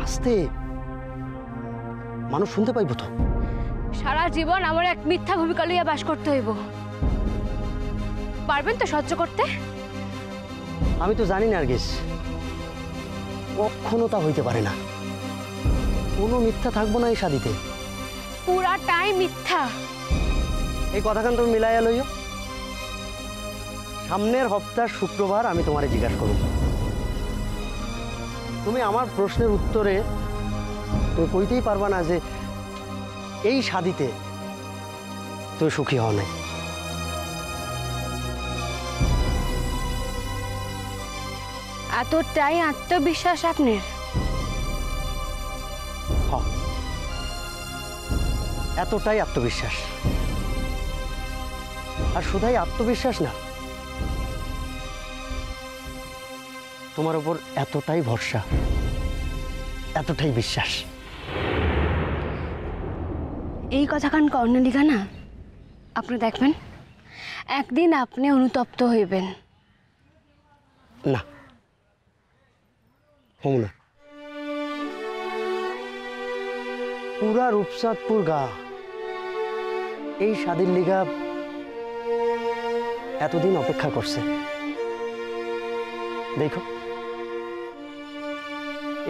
আস্তে, মানুষ শুনতে পাইব তো। সারা জীবন আমার এক মিথ্যা ভূমিকা লইয়া বাস করতে হইব, পারবেন তো সহ্য করতে? আমি তো জানি নার্গিস, কখনো তা হইতে পারে না। কোনো মিথ্যা থাকবো না এই শাদিতে। পুরাটাই মিথ্যা। এই কথাখান তুমি মিলাইয়া লইও। সামনের সপ্তাহ শুক্রবার আমি তোমারে জিজ্ঞাসা করব, তুমি আমার প্রশ্নের উত্তরে তুমি কইতেই পারবা না যে এই শাদিতে তুমি সুখী হও নাই। এতটাই আত্মবিশ্বাস আপনার? এতটাই আত্মবিশ্বাস। আর শুধুই আত্মবিশ্বাস না, তোমার উপর এতটাই ভরসা, এতটাই বিশ্বাস। এই কথাখান কর্ণলিকা না, আপনি দেখবেন একদিন আপনি অনুতপ্ত হইবেন। না, হও না। পুরা রূপচাঁদপুর গা এই শাদির লিগা এতদিন অপেক্ষা করছে। দেখো,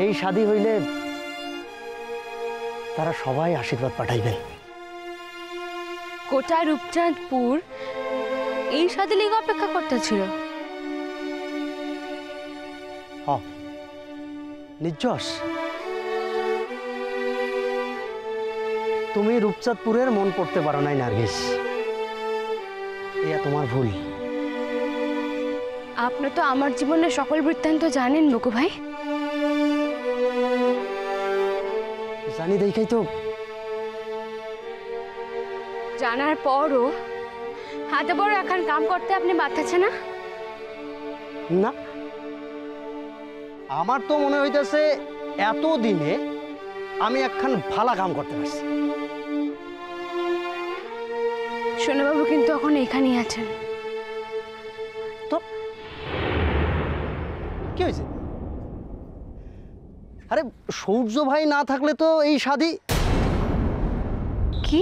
এই শাদি হইলে তারা সবাই আশীর্বাদ পাঠাইবেন। গোটা রূপচাঁদপুর এই সাথে লিগে অপেক্ষা করতেছিল। নির্জস, তুমি রূপচাঁদপুরের মন পড়তে পারো নাই নার্গিস, এটা তোমার ভুল। আপনি তো আমার জীবনের সকল বৃত্তান্ত জানেন বকু ভাই। জানি দেখাই তো। জানার পরও হাতে বড় এখন কাম করতে আপনি বাধ্যাচ্ছে না? না, আমার তো মনে হইতেছে এতদিনে আমি একখান ভালো কাম করতে পারছি। সোনাবাবু কিন্তু এখন এখানেই আছেন। তো কি হয়েছে? আরে সূর্য ভাই না থাকলে তো এই শাদি। কি